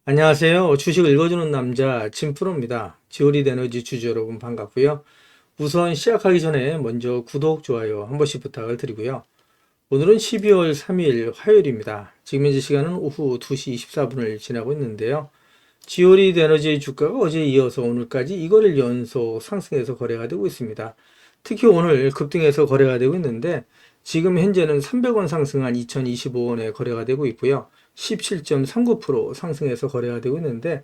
안녕하세요. 주식을 읽어주는 남자 진프로입니다. 지오리 에너지 주주 여러분 반갑고요. 우선 시작하기 전에 먼저 구독, 좋아요 한 번씩 부탁을 드리고요. 오늘은 12월 3일 화요일입니다. 지금 현재 시간은 오후 2시 24분을 지나고 있는데요. 지오리 에너지 주가가 어제 이어서 오늘까지 이거를 연속 상승해서 거래가 되고 있습니다. 특히 오늘 급등해서 거래가 되고 있는데 지금 현재는 300원 상승한 2025원에 거래가 되고 있고요. 17.39% 상승해서 거래가 되고 있는데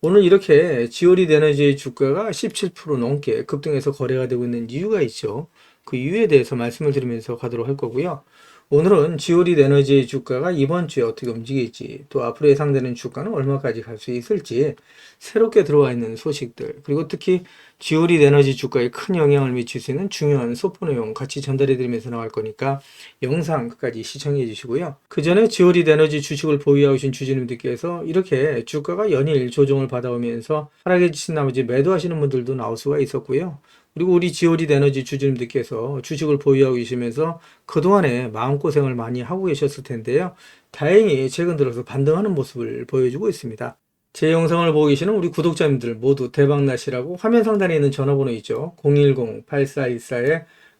오늘 이렇게 지오리 에너지의 주가가 17% 넘게 급등해서 거래가 되고 있는 이유가 있죠. 그 이유에 대해서 말씀을 드리면서 가도록 할 거고요. 오늘은 지오리 에너지의 주가가 이번 주에 어떻게 움직일지, 또 앞으로 예상되는 주가는 얼마까지 갈 수 있을지, 새롭게 들어와 있는 소식들, 그리고 특히 지오리 에너지 주가에 큰 영향을 미칠 수 있는 중요한 소포 내용 같이 전달해 드리면서 나갈 거니까 영상 끝까지 시청해 주시고요. 그 전에 지오리 에너지 주식을 보유하고 계신 주주님들께서 이렇게 주가가 연일 조정을 받아오면서 하락해 주신 나머지 매도하시는 분들도 나올 수가 있었고요. 그리고 우리 지오리 에너지 주주님들께서 주식을 보유하고 계시면서 그동안에 마음고생을 많이 하고 계셨을 텐데요. 다행히 최근 들어서 반등하는 모습을 보여주고 있습니다. 제 영상을 보고 계시는 우리 구독자님들 모두 대박나시라고 화면 상단에 있는 전화번호 있죠.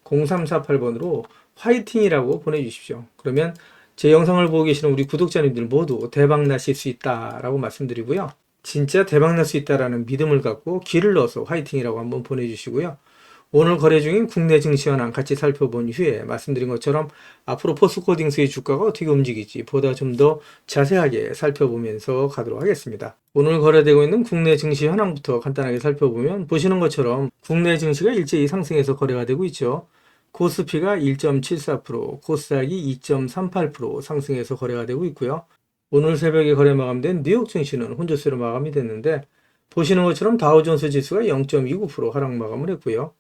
010-8414-0348번으로 화이팅이라고 보내주십시오. 그러면 제 영상을 보고 계시는 우리 구독자님들 모두 대박나실 수 있다라고 말씀드리고요. 진짜 대박날 수 있다라는 믿음을 갖고 기를 넣어서 화이팅이라고 한번 보내주시고요. 오늘 거래 중인 국내 증시 현황 같이 살펴본 후에 말씀드린 것처럼 앞으로 포스코딩스의 주가가 어떻게 움직일지 보다 좀 더 자세하게 살펴보면서 가도록 하겠습니다. 오늘 거래되고 있는 국내 증시 현황부터 간단하게 살펴보면 보시는 것처럼 국내 증시가 일제히 상승해서 거래가 되고 있죠. 코스피가 1.74%, 코스닥이 2.38% 상승해서 거래가 되고 있고요. 오늘 새벽에 거래 마감된 뉴욕 증시는 혼조세로 마감이 됐는데 보시는 것처럼 다우존스 지수가 0.29% 하락 마감을 했고요.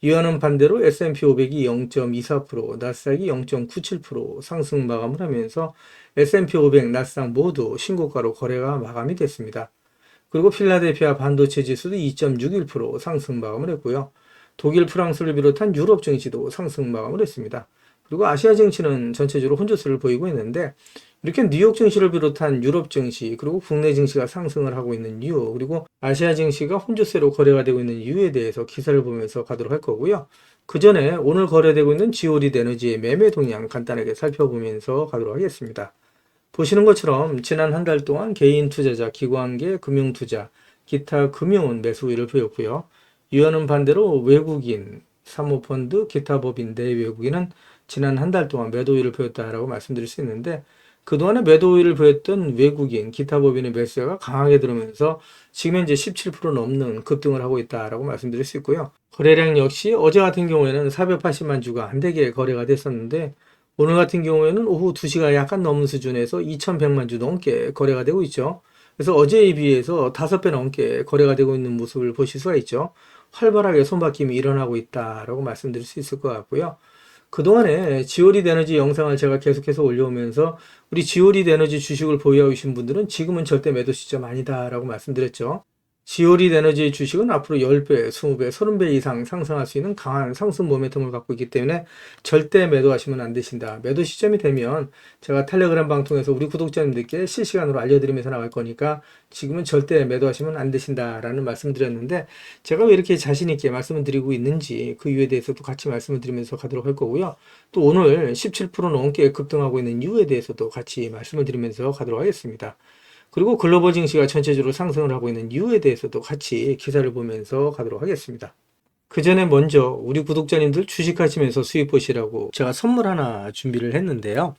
이와는 반대로 S&P 500이 0.24%, 나스닥이 0.97% 상승 마감을 하면서 S&P 500, 나스닥 모두 신고가로 거래가 마감이 됐습니다. 그리고 필라델피아 반도체 지수도 2.61% 상승 마감을 했고요. 독일, 프랑스를 비롯한 유럽 증시도 상승 마감을 했습니다. 그리고 아시아 증시는 전체적으로 혼조세를 보이고 있는데 이렇게 뉴욕 증시를 비롯한 유럽 증시 그리고 국내 증시가 상승을 하고 있는 이유, 그리고 아시아 증시가 혼조세로 거래가 되고 있는 이유에 대해서 기사를 보면서 가도록 할 거고요. 그 전에 오늘 거래되고 있는 지오리 에너지의 매매 동향 간단하게 살펴보면서 가도록 하겠습니다. 보시는 것처럼 지난 한 달 동안 개인 투자자, 기관계, 금융투자, 기타 금융은 매수 우위를 보였고요. 이와는 반대로 외국인, 사모펀드, 기타 법인, 내외국인은 지난 한 달 동안 매도 우위를 보였다라고 말씀드릴 수 있는데 그동안에 매도 우위를 보였던 외국인, 기타 법인의 매수가 강하게 들어오면서 지금 현재 17% 넘는 급등을 하고 있다라고 말씀드릴 수 있고요. 거래량 역시 어제 같은 경우에는 480만 주가 안 되게 거래가 됐었는데 오늘 같은 경우에는 오후 2시가 약간 넘은 수준에서 2100만 주 넘게 거래가 되고 있죠. 그래서 어제에 비해서 5배 넘게 거래가 되고 있는 모습을 보실 수가 있죠. 활발하게 손바뀜이 일어나고 있다라고 말씀드릴 수 있을 것 같고요. 그동안에 지오리 에너지 영상을 제가 계속해서 올려오면서 우리 지오리 에너지 주식을 보유하고 계신 분들은 지금은 절대 매도 시점 아니다라고 말씀드렸죠. 지오리 에너지의 주식은 앞으로 10배, 20배, 30배 이상 상승할 수 있는 강한 상승 모멘텀을 갖고 있기 때문에 절대 매도하시면 안 되신다. 매도 시점이 되면 제가 텔레그램 방통해서 우리 구독자님들께 실시간으로 알려드리면서 나갈 거니까 지금은 절대 매도하시면 안 되신다라는 말씀을 드렸는데 제가 왜 이렇게 자신 있게 말씀을 드리고 있는지 그 이유에 대해서도 같이 말씀을 드리면서 가도록 할 거고요. 또 오늘 17% 넘게 급등하고 있는 이유에 대해서도 같이 말씀을 드리면서 가도록 하겠습니다. 그리고 글로벌 증시가 전체적으로 상승을 하고 있는 이유에 대해서도 같이 기사를 보면서 가도록 하겠습니다. 그 전에 먼저 우리 구독자님들 주식하시면서 수익 보시라고 제가 선물 하나 준비를 했는데요.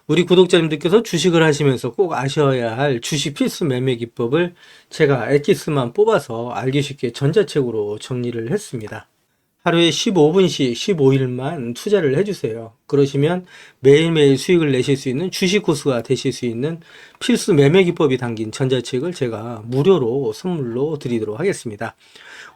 우리 구독자님들께서 주식을 하시면서 꼭 아셔야 할 주식 필수 매매 기법을 제가 엑기스만 뽑아서 알기 쉽게 전자책으로 정리를 했습니다. 하루에 15분씩 15일만 투자를 해주세요. 그러시면 매일매일 수익을 내실 수 있는 주식 고수가 되실 수 있는 필수 매매 기법이 담긴 전자책을 제가 무료로 선물로 드리도록 하겠습니다.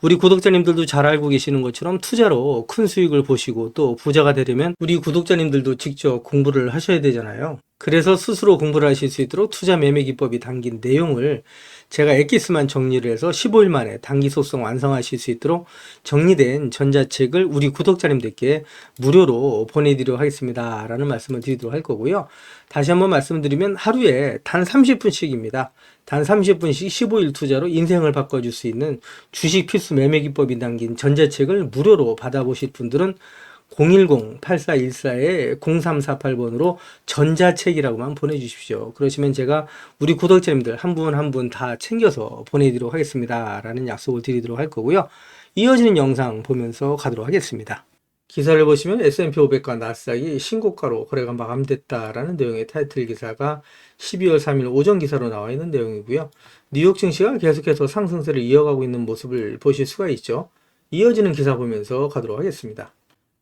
우리 구독자님들도 잘 알고 계시는 것처럼 투자로 큰 수익을 보시고 또 부자가 되려면 우리 구독자님들도 직접 공부를 하셔야 되잖아요. 그래서 스스로 공부를 하실 수 있도록 투자 매매 기법이 담긴 내용을 제가 엑기스만 정리를 해서 15일 만에 단기 속성 완성하실 수 있도록 정리된 전자책을 우리 구독자님들께 무료로 보내드리도록 하겠습니다. 라는 말씀을 드리도록 할 거고요. 다시 한번 말씀드리면 하루에 단 30분씩입니다. 단 30분씩 15일 투자로 인생을 바꿔줄 수 있는 주식 필수 매매 기법이 담긴 전자책을 무료로 받아보실 분들은 010-8414-0348번으로 전자책이라고만 보내주십시오. 그러시면 제가 우리 구독자님들 한 분 한 분 다 챙겨서 보내드리도록 하겠습니다. 라는 약속을 드리도록 할 거고요. 이어지는 영상 보면서 가도록 하겠습니다. 기사를 보시면 S&P 500과 나스닥이 신고가로 거래가 마감됐다라는 내용의 타이틀 기사가 12월 3일 오전 기사로 나와 있는 내용이고요. 뉴욕 증시가 계속해서 상승세를 이어가고 있는 모습을 보실 수가 있죠. 이어지는 기사 보면서 가도록 하겠습니다.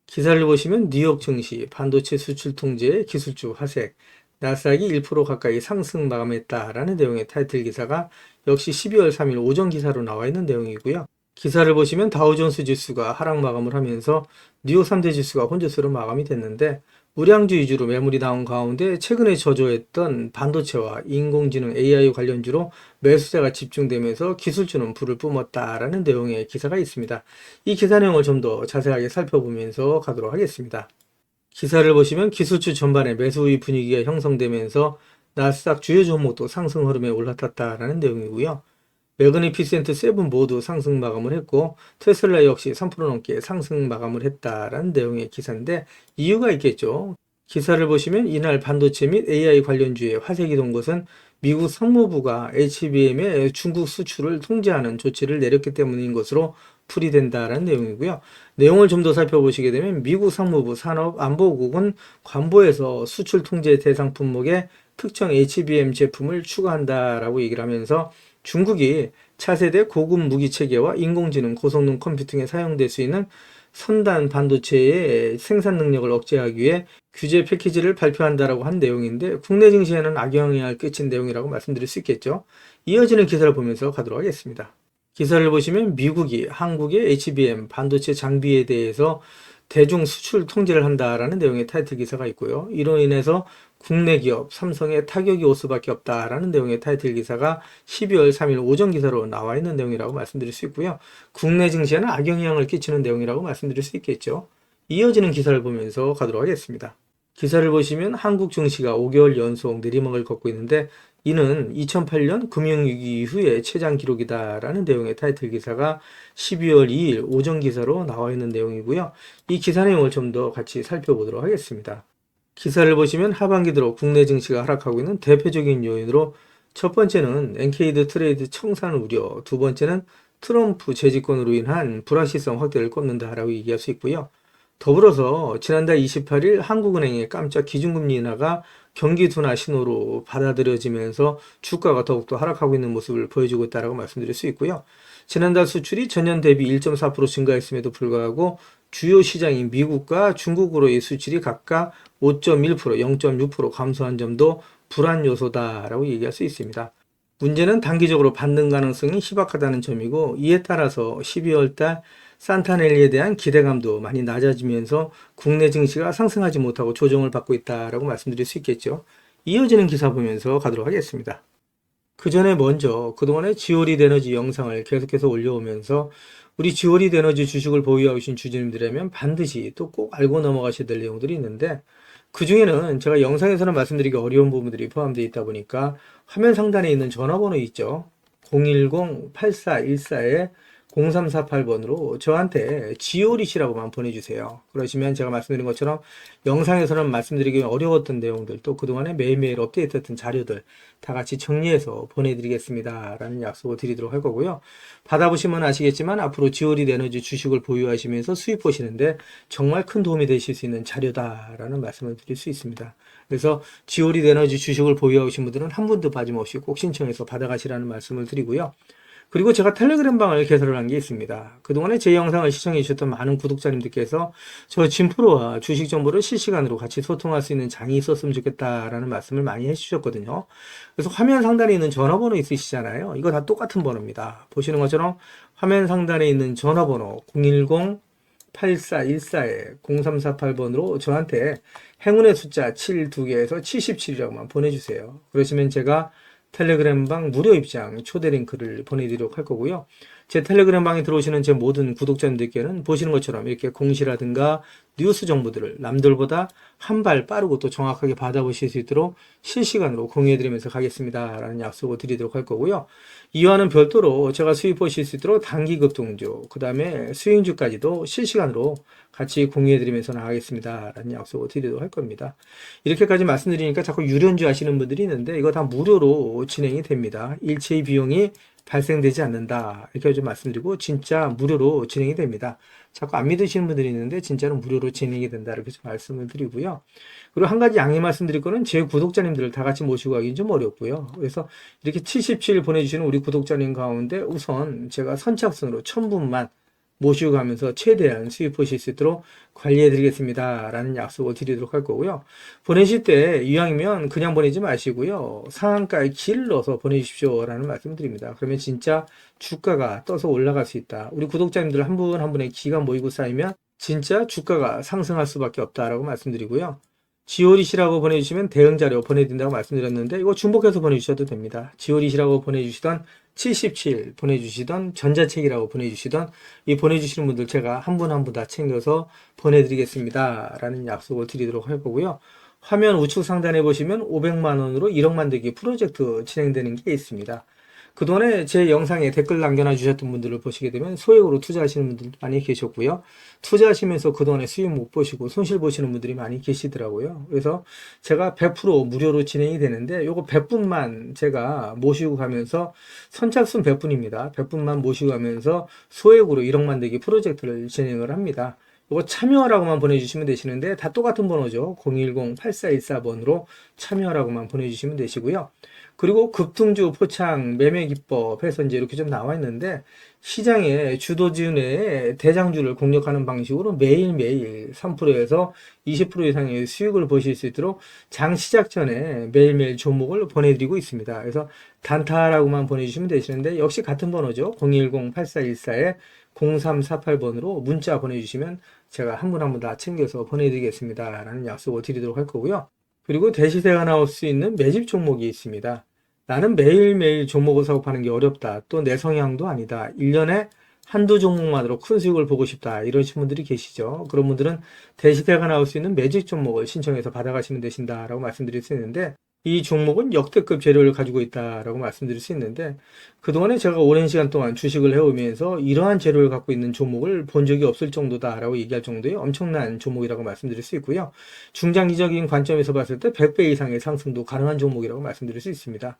기사를 보시면 뉴욕 증시 반도체 수출 통제의 기술주 화색, 나스닥이 1% 가까이 상승 마감했다라는 내용의 타이틀 기사가 역시 12월 3일 오전 기사로 나와 있는 내용이고요. 기사를 보시면 다우존스 지수가 하락 마감을 하면서 뉴욕 3대 지수가 혼조세로 마감이 됐는데 우량주 위주로 매물이 나온 가운데 최근에 저조했던 반도체와 인공지능 AI 관련주로 매수세가 집중되면서 기술주는 불을 뿜었다라는 내용의 기사가 있습니다. 이 기사 내용을 좀 더 자세하게 살펴보면서 가도록 하겠습니다. 기사를 보시면 기술주 전반에 매수의 분위기가 형성되면서 나스닥 주요 종목도 상승 흐름에 올라탔다라는 내용이고요. 매그니피센트 7 모두 상승 마감을 했고 테슬라 역시 3% 넘게 상승 마감을 했다라는 내용의 기사인데 이유가 있겠죠. 기사를 보시면 이날 반도체 및 AI 관련주의 화색이 돈 것은 미국 상무부가 HBM의 중국 수출을 통제하는 조치를 내렸기 때문인 것으로 풀이된다라는 내용이고요. 내용을 좀 더 살펴보시게 되면 미국 상무부 산업안보국은 관보에서 수출 통제 대상 품목에 특정 HBM 제품을 추가한다라고 얘기를 하면서 중국이 차세대 고급 무기 체계와 인공지능 고성능 컴퓨팅에 사용될 수 있는 선단 반도체의 생산 능력을 억제하기 위해 규제 패키지를 발표한다라고 한 내용인데 국내 증시에는 악영향을 끼친 내용이라고 말씀드릴 수 있겠죠. 이어지는 기사를 보면서 가도록 하겠습니다. 기사를 보시면 미국이 한국의 HBM 반도체 장비에 대해서 대중 수출 통제를 한다라는 내용의 타이틀 기사가 있고요. 이로 인해서 국내 기업 삼성에 타격이 올 수밖에 없다라는 내용의 타이틀 기사가 12월 3일 오전 기사로 나와 있는 내용이라고 말씀드릴 수 있고요. 국내 증시에는 악영향을 끼치는 내용이라고 말씀드릴 수 있겠죠. 이어지는 기사를 보면서 가도록 하겠습니다. 기사를 보시면 한국 증시가 5개월 연속 내리막을 걷고 있는데 이는 2008년 금융위기 이후의 최장 기록이다라는 내용의 타이틀 기사가 12월 2일 오전 기사로 나와 있는 내용이고요. 이 기사 내용을 좀 더 같이 살펴보도록 하겠습니다. 기사를 보시면 하반기 들어 국내 증시가 하락하고 있는 대표적인 요인으로 첫 번째는 엔케이드 트레이드 청산 우려, 두 번째는 트럼프 재집권으로 인한 불확실성 확대를 꼽는다라고 얘기할 수 있고요. 더불어서 지난달 28일 한국은행의 깜짝 기준금리 인하가 경기 둔화 신호로 받아들여지면서 주가가 더욱더 하락하고 있는 모습을 보여주고 있다고 말씀드릴 수 있고요. 지난달 수출이 전년 대비 1.4% 증가했음에도 불구하고 주요 시장인 미국과 중국으로의 수출이 각각 5.1%, 0.6% 감소한 점도 불안 요소다라고 얘기할 수 있습니다. 문제는 단기적으로 반등 가능성이 희박하다는 점이고 이에 따라서 12월 달 산타넬리에 대한 기대감도 많이 낮아지면서 국내 증시가 상승하지 못하고 조정을 받고 있다라고 말씀드릴 수 있겠죠. 이어지는 기사 보면서 가도록 하겠습니다. 그 전에 먼저 그동안의 지오리드 에너지 영상을 계속해서 올려오면서 우리 지오리드 에너지 주식을 보유하고 계신 주주님들이라면 반드시 또 꼭 알고 넘어가셔야 될 내용들이 있는데 그 중에는 제가 영상에서는 말씀드리기 어려운 부분들이 포함되어 있다 보니까 화면 상단에 있는 전화번호 있죠. 010-8414-0348번으로 저한테 지오리시라고만 보내주세요. 그러시면 제가 말씀드린 것처럼 영상에서는 말씀드리기 어려웠던 내용들 또 그동안에 매일매일 업데이트했던 자료들 다 같이 정리해서 보내드리겠습니다. 라는 약속을 드리도록 할 거고요. 받아보시면 아시겠지만 앞으로 지오리드 에너지 주식을 보유하시면서 수익 보시는데 정말 큰 도움이 되실 수 있는 자료다라는 말씀을 드릴 수 있습니다. 그래서 지오리드 에너지 주식을 보유하고 계신 분들은 한 분도 빠짐없이 꼭 신청해서 받아가시라는 말씀을 드리고요. 그리고 제가 텔레그램 방을 개설을 한 게 있습니다. 그동안에 제 영상을 시청해 주셨던 많은 구독자님들께서 저 진프로와 주식 정보를 실시간으로 같이 소통할 수 있는 장이 있었으면 좋겠다라는 말씀을 많이 해주셨거든요. 그래서 화면 상단에 있는 전화번호 있으시잖아요. 이거 다 똑같은 번호입니다. 보시는 것처럼 화면 상단에 있는 전화번호 010 공일공8414에 0348번으로 저한테 행운의 숫자 7 2개에서 77이라고만 보내주세요. 그러시면 제가 텔레그램방 무료 입장 초대 링크를 보내드리도록 할 거고요. 제 텔레그램 방에 들어오시는 제 모든 구독자님들께는 보시는 것처럼 이렇게 공시라든가 뉴스 정보들을 남들보다 한 발 빠르고 또 정확하게 받아보실 수 있도록 실시간으로 공유해드리면서 가겠습니다 라는 약속을 드리도록 할 거고요. 이와는 별도로 제가 수익 보실 수 있도록 단기급등주, 그 다음에 수익주까지도 실시간으로 같이 공유해드리면서 나가겠습니다 라는 약속을 드리도록 할 겁니다. 이렇게까지 말씀드리니까 자꾸 유료인지 아시는 분들이 있는데 이거 다 무료로 진행이 됩니다. 일체의 비용이 발생되지 않는다 이렇게 좀 말씀드리고 진짜 무료로 진행이 됩니다. 자꾸 안 믿으시는 분들이 있는데 진짜로 무료로 진행이 된다 이렇게 좀 말씀을 드리고요. 그리고 한 가지 양해 말씀드릴 거는 제 구독자님들을 다 같이 모시고 가기는 좀 어렵고요. 그래서 이렇게 77 보내주시는 우리 구독자님 가운데 우선 제가 선착순으로 1000분만 모시고 가면서 최대한 수익 보실 수 있도록 관리해 드리겠습니다 라는 약속을 드리도록 할 거고요. 보내실 때 이왕이면 그냥 보내지 마시고요. 상한가에 기를 넣어서 보내주십시오 라는 말씀을 드립니다. 그러면 진짜 주가가 떠서 올라갈 수 있다. 우리 구독자님들 한 분 한 분의 기가 모이고 쌓이면 진짜 주가가 상승할 수밖에 없다라고 말씀드리고요. 지오릿이라고 보내주시면 대응자료 보내드린다고 말씀드렸는데 이거 중복해서 보내주셔도 됩니다. 지오릿이라고 보내주시던 77 보내주시던 전자책이라고 보내주시던 이 보내주시는 분들 제가 한 분 한 분 다 챙겨서 보내드리겠습니다 라는 약속을 드리도록 할 거고요. 화면 우측 상단에 보시면 500만원으로 1억 만들기 프로젝트 진행되는 게 있습니다. 그동안에 제 영상에 댓글 남겨놔 주셨던 분들을 보시게 되면 소액으로 투자하시는 분들 많이 계셨고요. 투자하시면서 그동안에 수익 못 보시고 손실 보시는 분들이 많이 계시더라고요. 그래서 제가 100% 무료로 진행이 되는데 요거 100분만 제가 모시고 가면서 선착순 100분입니다. 100분만 모시고 가면서 소액으로 1억 만들기 프로젝트를 진행을 합니다. 이거 참여라고만 보내주시면 되시는데 다 똑같은 번호죠. 010-8414번으로 참여라고만 보내주시면 되시고요. 그리고 급등주 포착 매매 기법 해서 이제 이렇게 좀 나와 있는데 시장의 주도주 내에 대장주를 공략하는 방식으로 매일매일 3%에서 20% 이상의 수익을 보실 수 있도록 장 시작 전에 매일매일 종목을 보내드리고 있습니다. 그래서 단타라고만 보내주시면 되시는데 역시 같은 번호죠. 010-8414에 0348번으로 문자 보내주시면 제가 한 분 한 분 다 챙겨서 보내드리겠습니다 라는 약속을 드리도록 할 거고요. 그리고 대시세가 나올 수 있는 매집 종목이 있습니다. 나는 매일매일 종목을 사고 파는 게 어렵다. 또 내 성향도 아니다. 1년에 한두 종목만으로 큰 수익을 보고 싶다. 이러신 분들이 계시죠. 그런 분들은 대시세가 나올 수 있는 매집 종목을 신청해서 받아가시면 되신다라고 말씀드릴 수 있는데 이 종목은 역대급 재료를 가지고 있다라고 말씀드릴 수 있는데 그동안에 제가 오랜 시간 동안 주식을 해오면서 이러한 재료를 갖고 있는 종목을 본 적이 없을 정도다라고 얘기할 정도의 엄청난 종목이라고 말씀드릴 수 있고요. 중장기적인 관점에서 봤을 때 100배 이상의 상승도 가능한 종목이라고 말씀드릴 수 있습니다.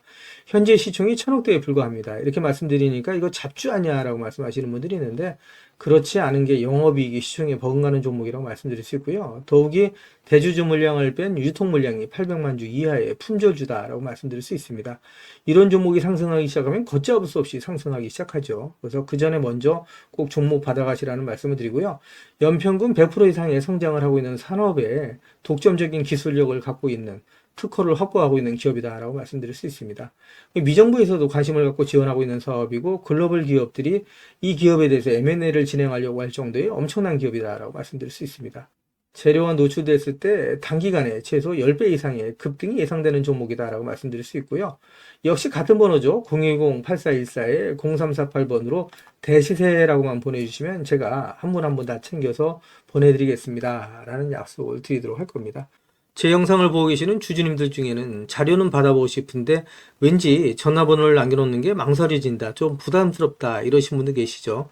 현재 시총이 1000억대에 불과합니다. 이렇게 말씀드리니까 이거 잡주 아니야라고 말씀하시는 분들이 있는데 그렇지 않은 게 영업이익이 시총에 버금가는 종목이라고 말씀드릴 수 있고요. 더욱이 대주주 물량을 뺀 유통 물량이 800만 주 이하의 품절주다라고 말씀드릴 수 있습니다. 이런 종목이 상승하기 시작하면 걷잡을 수 없이 상승하기 시작하죠. 그래서 그 전에 먼저 꼭 종목 받아가시라는 말씀을 드리고요. 연평균 100% 이상의 성장을 하고 있는 산업에 독점적인 기술력을 갖고 있는 특허를 확보하고 있는 기업이다라고 말씀드릴 수 있습니다. 미정부에서도 관심을 갖고 지원하고 있는 사업이고 글로벌 기업들이 이 기업에 대해서 M&A를 진행하려고 할 정도의 엄청난 기업이다라고 말씀드릴 수 있습니다. 재료가 노출됐을 때 단기간에 최소 10배 이상의 급등이 예상되는 종목이다라고 말씀드릴 수 있고요. 역시 같은 번호죠. 010-8414에 0348번으로 대시세라고만 보내주시면 제가 한 분 한 분 다 챙겨서 보내드리겠습니다 라는 약속을 드리도록 할 겁니다. 제 영상을 보고 계시는 주주님들 중에는 자료는 받아보고 싶은데 왠지 전화번호를 남겨놓는 게 망설여진다, 좀 부담스럽다 이러신 분들 계시죠.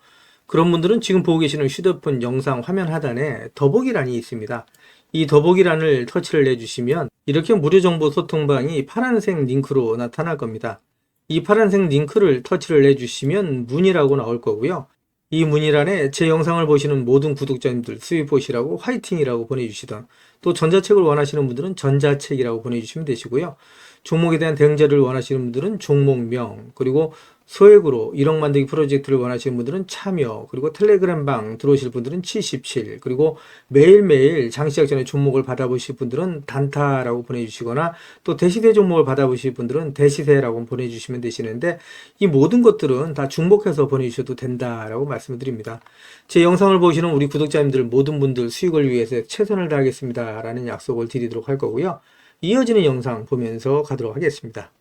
그런 분들은 지금 보고 계시는 휴대폰 영상 화면 하단에 더보기란이 있습니다. 이 더보기란을 터치를 해주시면 이렇게 무료 정보 소통방이 파란색 링크로 나타날 겁니다. 이 파란색 링크를 터치를 해주시면 문의라고 나올 거고요. 이 문의란에 제 영상을 보시는 모든 구독자님들 수익 보시라고 화이팅이라고 보내주시던 또 전자책을 원하시는 분들은 전자책이라고 보내주시면 되시고요. 종목에 대한 대응 자료를 원하시는 분들은 종목명, 그리고 소액으로 1억 만들기 프로젝트를 원하시는 분들은 참여, 그리고 텔레그램방 들어오실 분들은 77, 그리고 매일매일 장시작 전에 종목을 받아보실 분들은 단타라고 보내주시거나 또 대시세 종목을 받아보실 분들은 대시세라고 보내주시면 되시는데, 이 모든 것들은 다 중복해서 보내주셔도 된다라고 말씀을 드립니다. 제 영상을 보시는 우리 구독자님들 모든 분들 수익을 위해서 최선을 다하겠습니다 라는 약속을 드리도록 할 거고요. 이어지는 영상 보면서 가도록 하겠습니다.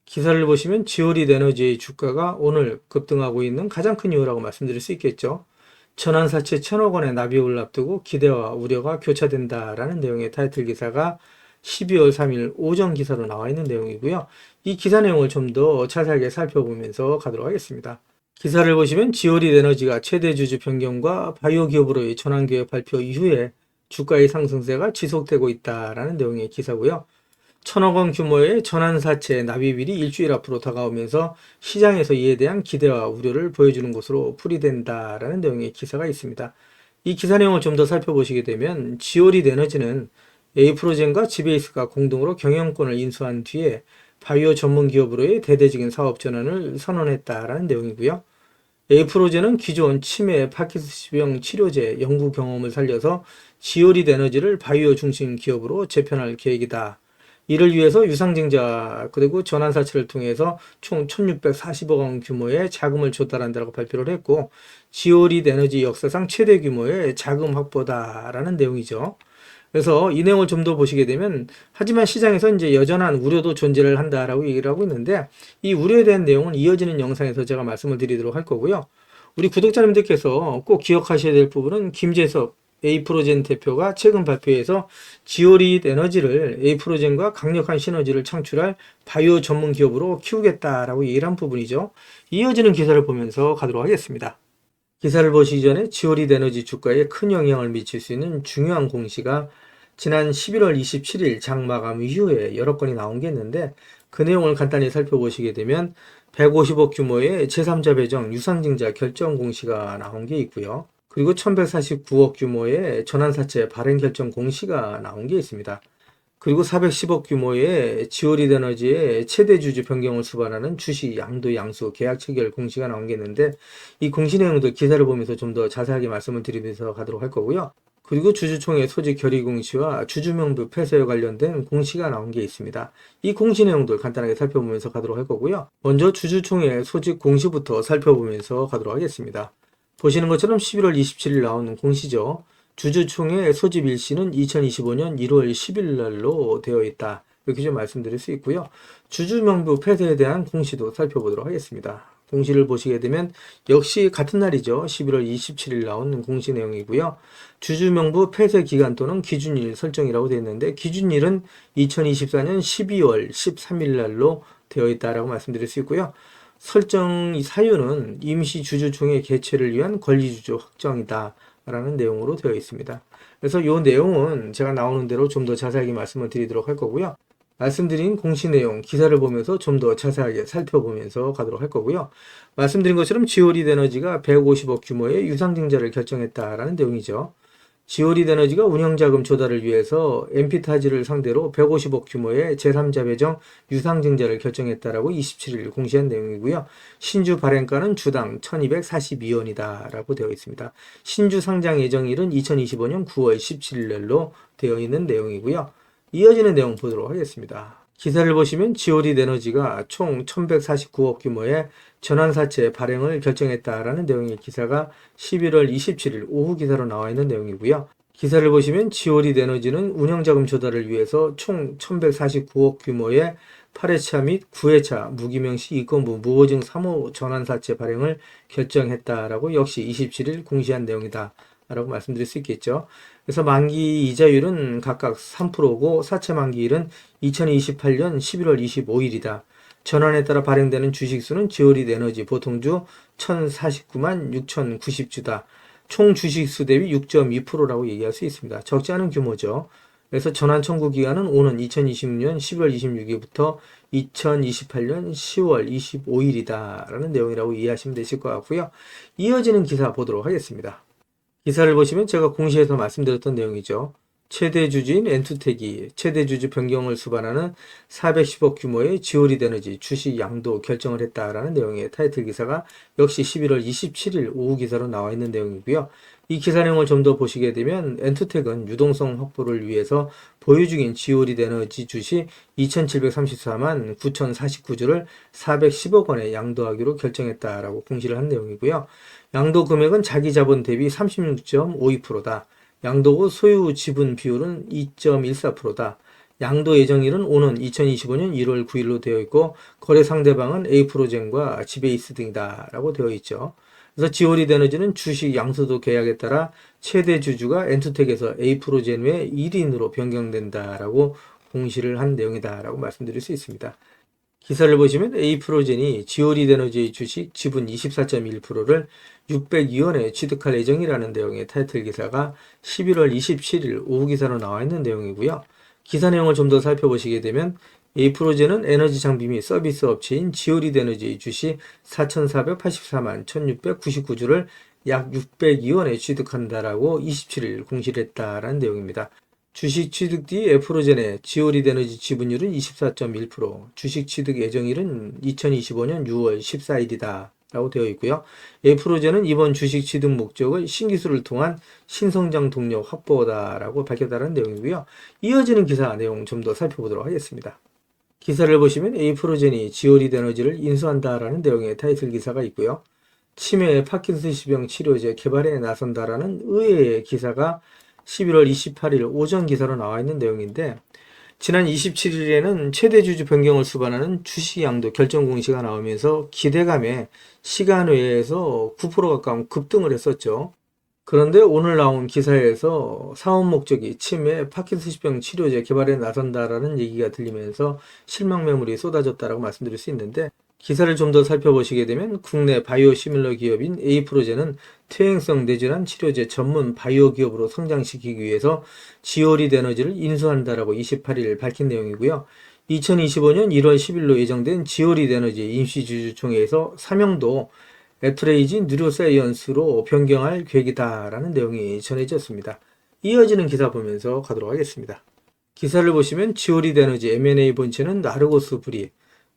기사를 보시면 지오릿 에너지의 주가가 오늘 급등하고 있는 가장 큰 이유라고 말씀드릴 수 있겠죠. 천안사채 1,000억 원의 납입을 앞두고 기대와 우려가 교차된다라는 내용의 타이틀 기사가 12월 3일 오전 기사로 나와 있는 내용이고요. 이 기사 내용을 좀 더 자세하게 살펴보면서 가도록 하겠습니다. 기사를 보시면 지오릿 에너지가 최대 주주 변경과 바이오 기업으로의 전환계획 발표 이후에 주가의 상승세가 지속되고 있다라는 내용의 기사고요. 1,000억 원 규모의 전환사채 납입일이 일주일 앞으로 다가오면서 시장에서 이에 대한 기대와 우려를 보여주는 것으로 풀이된다라는 내용의 기사가 있습니다. 이 기사 내용을 좀 더 살펴보시게 되면 지오릿 에너지는 에이프로젠과 지베이스가 공동으로 경영권을 인수한 뒤에 바이오 전문 기업으로의 대대적인 사업 전환을 선언했다라는 내용이고요. 에이프로젠은 기존 치매, 파킨슨병 치료제 연구 경험을 살려서 지오릿 에너지를 바이오 중심 기업으로 재편할 계획이다. 이를 위해서 유상증자 그리고 전환사채를 통해서 총 1,640억 원 규모의 자금을 조달한다고 발표를 했고, 지오릿 에너지 역사상 최대 규모의 자금 확보다라는 내용이죠. 그래서 이 내용을 좀 더 보시게 되면, 하지만 시장에서 이제 여전한 우려도 존재를 한다라고 얘기를 하고 있는데, 이 우려에 대한 내용은 이어지는 영상에서 제가 말씀을 드리도록 할 거고요. 우리 구독자님들께서 꼭 기억하셔야 될 부분은 김재섭 에이프로젠 대표가 최근 발표에서 지오릿 에너지를 에이프로젠과 강력한 시너지를 창출할 바이오 전문 기업으로 키우겠다라고 얘기를 한 부분이죠. 이어지는 기사를 보면서 가도록 하겠습니다. 기사를 보시기 전에 지오릿 에너지 주가에 큰 영향을 미칠 수 있는 중요한 공시가 지난 11월 27일 장 마감 이후에 여러 건이 나온 게 있는데, 그 내용을 간단히 살펴보시게 되면 150억 규모의 제3자 배정 유상증자 결정 공시가 나온 게 있고요. 그리고 1149억 규모의 전환사채 발행 결정 공시가 나온 게 있습니다. 그리고 410억 규모의 지오릿 에너지의 최대 주주 변경을 수반하는 주식 양도 양수 계약 체결 공시가 나온 게 있는데, 이 공시 내용들 기사를 보면서 좀 더 자세하게 말씀을 드리면서 가도록 할 거고요. 그리고 주주총회 소집 결의 공시와 주주명부 폐쇄와 관련된 공시가 나온 게 있습니다. 이 공시 내용들 간단하게 살펴보면서 가도록 할 거고요. 먼저 주주총회 소집 공시부터 살펴보면서 가도록 하겠습니다. 보시는 것처럼 11월 27일 나오는 공시죠. 주주총회 소집 일시는 2025년 1월 10일 날로 되어 있다. 이렇게 좀 말씀드릴 수 있고요. 주주명부 폐쇄에 대한 공시도 살펴보도록 하겠습니다. 공시를 보시게 되면 역시 같은 날이죠. 11월 27일 나온 공시 내용이고요. 주주명부 폐쇄 기간 또는 기준일 설정이라고 되어 있는데, 기준일은 2024년 12월 13일 날로 되어 있다라고 말씀드릴 수 있고요. 설정 사유는 임시 주주총회 개최를 위한 권리주주 확정이다 라는 내용으로 되어 있습니다. 그래서 이 내용은 제가 나오는 대로 좀 더 자세하게 말씀을 드리도록 할 거고요. 말씀드린 공시 내용 기사를 보면서 좀 더 자세하게 살펴보면서 가도록 할 거고요. 말씀드린 것처럼 지오릿 에너지가 150억 규모의 유상증자를 결정했다라는 내용이죠. 지오릿 에너지가 운영자금 조달을 위해서 엔피타지를 상대로 150억 규모의 제3자 배정 유상증자를 결정했다라고 27일 공시한 내용이고요. 신주 발행가는 주당 1242원이다 라고 되어 있습니다. 신주 상장 예정일은 2025년 9월 17일 날로 되어 있는 내용이고요. 이어지는 내용 보도록 하겠습니다. 기사를 보시면 지오릿 에너지가 총 1149억 규모의 전환사채 발행을 결정했다라는 내용의 기사가 11월 27일 오후 기사로 나와 있는 내용이고요. 기사를 보시면 지오릿 에너지는 운영자금 조달을 위해서 총 1149억 규모의 8회차 및 9회차 무기명시 이건부 무보증 3호 전환사채 발행을 결정했다라고 역시 27일 공시한 내용이다 라고 말씀드릴 수 있겠죠. 그래서 만기 이자율은 각각 3%고 사채 만기일은 2028년 11월 25일이다. 전환에 따라 발행되는 주식수는 지오릿 에너지 보통주 1049만 6090주다. 총 주식수 대비 6.2%라고 얘기할 수 있습니다. 적지 않은 규모죠. 그래서 전환 청구 기간은 오는 2026년 10월 26일부터 2028년 10월 25일이다 라는 내용이라고 이해하시면 되실 것 같고요. 이어지는 기사 보도록 하겠습니다. 기사를 보시면 제가 공시에서 말씀드렸던 내용이죠. 최대 주주인 엔투텍이 최대 주주 변경을 수반하는 410억 규모의 지오리드에너지 주식 양도 결정을 했다라는 내용의 타이틀 기사가 역시 11월 27일 오후 기사로 나와 있는 내용이고요. 이 기사 내용을 좀 더 보시게 되면 엔투텍은 유동성 확보를 위해서 보유 중인 지오리드에너지 주식 2,734만 9,049주를 410억 원에 양도하기로 결정했다라고 공시를 한 내용이고요. 양도 금액은 자기 자본 대비 36.52%다. 양도 후 소유 지분 비율은 2.14%다. 양도 예정일은 오는 2025년 1월 9일로 되어 있고 거래 상대방은 에이프로젠과 지베이스 등이다 라고 되어 있죠. 그래서 지오리드에너지는 주식 양수도 계약에 따라 최대 주주가 엔투텍에서 에이프로젠 외 1인으로 변경된다라고 공시를 한 내용이다라고 말씀드릴 수 있습니다. 기사를 보시면 에이프로젠이 지오리드에너지의 주식 지분 24.1%를 602원에 취득할 예정이라는 내용의 타이틀 기사가 11월 27일 오후 기사로 나와 있는 내용이고요. 기사 내용을 좀 더 살펴보시게 되면 에이프로젠은 에너지 장비 및 서비스 업체인 지오리드에너지의 주식 4,484만 1,699주를 약 602원에 취득한다라고 27일 공시를 했다라는 내용입니다. 주식 취득 뒤 에프로젠의 지오리드에너지 지분율은 24.1%, 주식 취득 예정일은 2025년 6월 14일이다 라고 되어 있고요. 에프로젠은 이번 주식 취득 목적을 신기술을 통한 신성장 동력 확보다라고 밝혔다는 내용이고요. 이어지는 기사 내용 좀 더 살펴보도록 하겠습니다. 기사를 보시면 에이프로젠이 지오리드에너지를 인수한다라는 내용의 타이틀 기사가 있고요. 치매 파킨슨병 치료제 개발에 나선다라는 의외의 기사가 11월 28일 오전 기사로 나와 있는 내용인데 지난 27일에는 최대 주주 변경을 수반하는 주식 양도 결정 공시가 나오면서 기대감에 시간 외에서 9% 가까운 급등을 했었죠. 그런데 오늘 나온 기사에서 사업 목적이 치매 파킨슨병 치료제 개발에 나선다라는 얘기가 들리면서 실망 매물이 쏟아졌다라고 말씀드릴 수 있는데 기사를 좀 더 살펴보시게 되면 국내 바이오 시밀러 기업인 에이프로젠은 퇴행성 뇌질환 치료제 전문 바이오 기업으로 성장시키기 위해서 지오리드에너지를 인수한다라고 28일 밝힌 내용이고요. 2025년 1월 10일로 예정된 지오리드에너지 임시주주총회에서 사명도 애트레이지 뉴로사이언스로 변경할 계획이다라는 내용이 전해졌습니다. 이어지는 기사 보면서 가도록 하겠습니다. 기사를 보시면 지오리드에너지 M&A 본체는 나르고스 브리,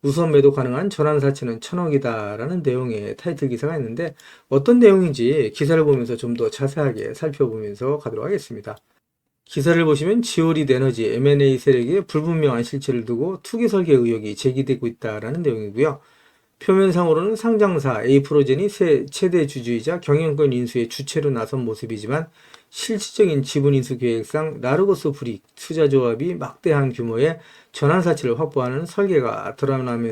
우선 매도 가능한 전환사채는 1,000억이다 라는 내용의 타이틀 기사가 있는데 어떤 내용인지 기사를 보면서 좀 더 자세하게 살펴보면서 가도록 하겠습니다. 기사를 보시면 지오리드에너지 M&A 세력의 불분명한 실체를 두고 투기 설계 의혹이 제기되고 있다라는 내용이고요. 표면상으로는 상장사 에이프로젠이 최대 주주이자 경영권 인수의 주체로 나선 모습이지만 실질적인 지분 인수 계획상 나르고스 브릭 투자조합이 막대한 규모의 전환사채를 확보하는 설계가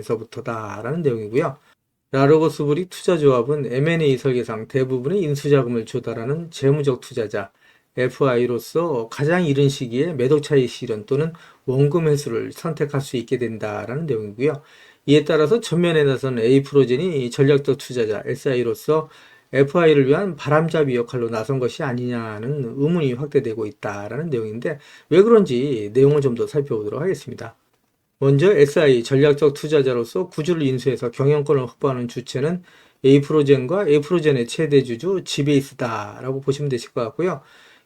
드러나면서부터다라는 내용이고요. 나르고스 브릭 투자조합은 M&A 설계상 대부분의 인수자금을 조달하는 재무적 투자자 FI로서 가장 이른 시기에 매도 차익 실현 또는 원금 회수를 선택할 수 있게 된다라는 내용이고요. 이에 따라서 전면에 나선 에이프로젠이 전략적 투자자 SI로서 FI를 위한 바람잡이 역할로 나선 것이 아니냐는 의문이 확대되고 있다라는 내용인데 왜 그런지 내용을 좀 더 살펴보도록 하겠습니다. 먼저 SI 전략적 투자자로서 구주를 인수해서 경영권을 확보하는 주체는 에이프로젠과 에이프로젠의 최대 주주 지베이스다라고 보시면 되실 것 같고요.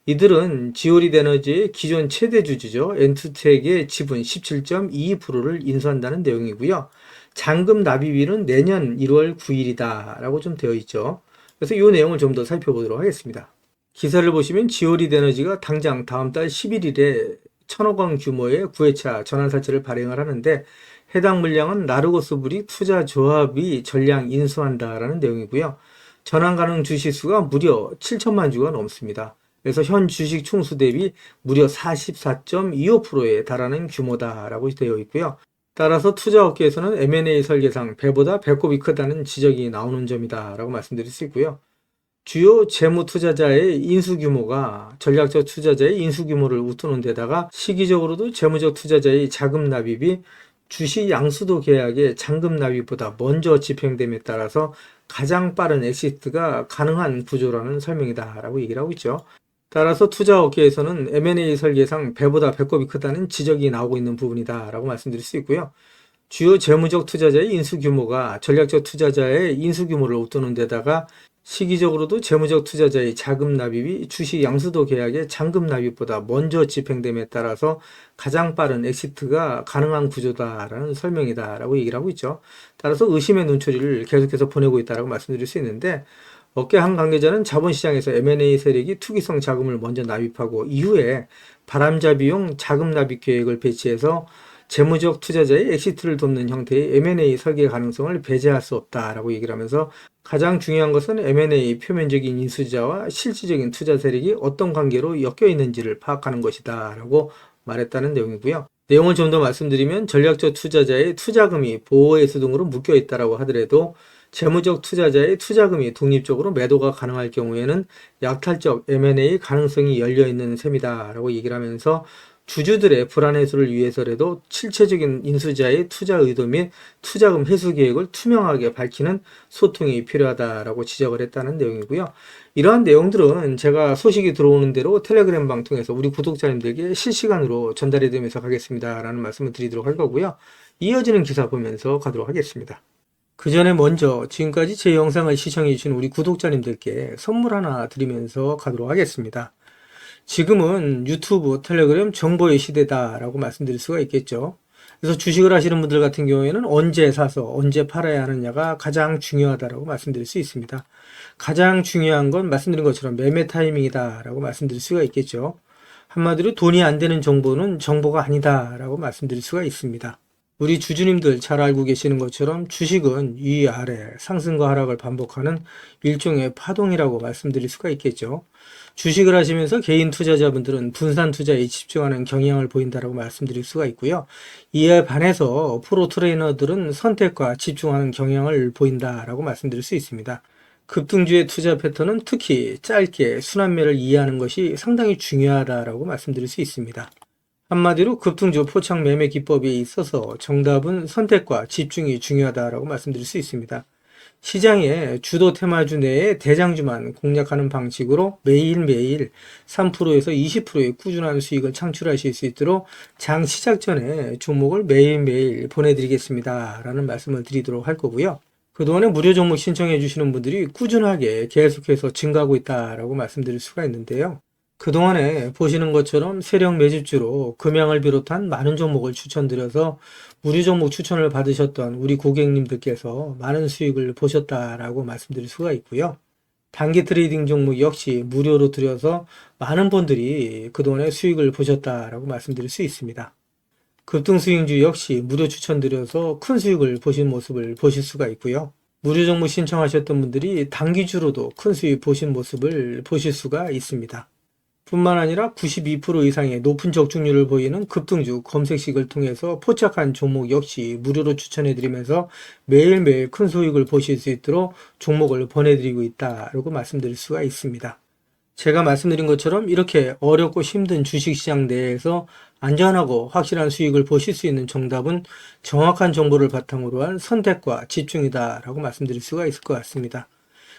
이들은 지오리드에너지의 기존 최대 주주죠. 엔투텍의 지분 17.22%를 인수한다는 내용이고요. 잔금 납입일은 내년 1월 9일이다 라고 좀 되어 있죠. 그래서 이 내용을 좀 더 살펴보도록 하겠습니다. 기사를 보시면 지오리드에너지가 당장 다음 달 11일에 1,000억 원 규모의 9회차 전환사채를 발행을 하는데 해당 물량은 나르고스 브릭 투자조합이 전량 인수한다라는 내용이고요. 전환 가능 주식수가 무려 7천만 주가 넘습니다. 그래서 현 주식 총수 대비 무려 44.25%에 달하는 규모다라고 되어 있고요. 따라서 투자업계에서는 M&A 설계상 배보다 배꼽이 크다는 지적이 나오는 점이다라고 말씀드릴 수 있고요. 주요 재무 투자자의 인수 규모가 전략적 투자자의 인수 규모를 웃도는 데다가 시기적으로도 재무적 투자자의 자금 납입이 주식 양수도 계약의 잔금 납입보다 먼저 집행됨에 따라서 가장 빠른 엑시트가 가능한 구조라는 설명이다라고 얘기를 하고 있죠. 따라서 투자업계에서는 M&A 설계상 배보다 배꼽이 크다는 지적이 나오고 있는 부분이다라고 말씀드릴 수 있고요. 주요 재무적 투자자의 인수 규모가 전략적 투자자의 인수 규모를 웃도는 데다가 시기적으로도 재무적 투자자의 자금 납입이 주식 양수도 계약의 잔금 납입보다 먼저 집행됨에 따라서 가장 빠른 엑시트가 가능한 구조다라는 설명이다라고 얘기를 하고 있죠. 따라서 의심의 눈초리를 계속해서 보내고 있다라고 말씀드릴 수 있는데, 업계 한 관계자는 자본시장에서 M&A 세력이 투기성 자금을 먼저 납입하고 이후에 바람잡이용 자금 납입 계획을 배치해서 재무적 투자자의 엑시트를 돕는 형태의 M&A 설계 가능성을 배제할 수 없다라고 얘기를 하면서, 가장 중요한 것은 M&A 표면적인 인수자와 실질적인 투자 세력이 어떤 관계로 엮여 있는지를 파악하는 것이다 라고 말했다는 내용이고요. 내용을 좀 더 말씀드리면, 전략적 투자자의 투자금이 보호회수 등으로 묶여 있다라고 하더라도 재무적 투자자의 투자금이 독립적으로 매도가 가능할 경우에는 약탈적 M&A 가능성이 열려 있는 셈이다 라고 얘기를 하면서, 주주들의 불안 해소를 위해서라도 실체적인 인수자의 투자 의도 및 투자금 회수 계획을 투명하게 밝히는 소통이 필요하다라고 지적을 했다는 내용이고요. 이러한 내용들은 제가 소식이 들어오는 대로 텔레그램 방 통해서 우리 구독자님들에게 실시간으로 전달해 드리면서 가겠습니다라는 말씀을 드리도록 할 거고요. 이어지는 기사 보면서 가도록 하겠습니다. 그 전에 먼저 지금까지 제 영상을 시청해 주신 우리 구독자님들께 선물 하나 드리면서 가도록 하겠습니다. 지금은 유튜브, 텔레그램 정보의 시대다라고 말씀드릴 수가 있겠죠. 그래서 주식을 하시는 분들 같은 경우에는 언제 사서 언제 팔아야 하느냐가 가장 중요하다라고 말씀드릴 수 있습니다. 가장 중요한 건 말씀드린 것처럼 매매 타이밍이다라고 말씀드릴 수가 있겠죠. 한마디로 돈이 안 되는 정보는 정보가 아니다라고 말씀드릴 수가 있습니다. 우리 주주님들 잘 알고 계시는 것처럼 주식은 위아래 상승과 하락을 반복하는 일종의 파동이라고 말씀드릴 수가 있겠죠. 주식을 하시면서 개인 투자자분들은 분산 투자에 집중하는 경향을 보인다라고 말씀드릴 수가 있고요. 이에 반해서 프로 트레이너들은 선택과 집중하는 경향을 보인다라고 말씀드릴 수 있습니다. 급등주의 투자 패턴은 특히 짧게 순환매를 이해하는 것이 상당히 중요하다라고 말씀드릴 수 있습니다. 한마디로 급등주 포착 매매 기법에 있어서 정답은 선택과 집중이 중요하다라고 말씀드릴 수 있습니다. 시장의 주도 테마주 내에 대장주만 공략하는 방식으로 매일매일 3%에서 20%의 꾸준한 수익을 창출하실 수 있도록 장 시작 전에 종목을 매일매일 보내드리겠습니다 라는 말씀을 드리도록 할 거고요. 그동안에 무료 종목 신청해 주시는 분들이 꾸준하게 계속해서 증가하고 있다라고 말씀드릴 수가 있는데요. 그동안에 보시는 것처럼 세력 매집주로 금양을 비롯한 많은 종목을 추천드려서 무료 종목 추천을 받으셨던 우리 고객님들께서 많은 수익을 보셨다라고 말씀드릴 수가 있고요. 단기 트레이딩 종목 역시 무료로 드려서 많은 분들이 그동안에 수익을 보셨다라고 말씀드릴 수 있습니다. 급등수익주 역시 무료 추천드려서 큰 수익을 보신 모습을 보실 수가 있고요. 무료 종목 신청하셨던 분들이 단기주로도 큰 수익 보신 모습을 보실 수가 있습니다. 뿐만 아니라 92% 이상의 높은 적중률을 보이는 급등주 검색식을 통해서 포착한 종목 역시 무료로 추천해드리면서 매일매일 큰 수익을 보실 수 있도록 종목을 보내드리고 있다라고 말씀드릴 수가 있습니다. 제가 말씀드린 것처럼 이렇게 어렵고 힘든 주식시장 내에서 안전하고 확실한 수익을 보실 수 있는 정답은 정확한 정보를 바탕으로 한 선택과 집중이다라고 말씀드릴 수가 있을 것 같습니다.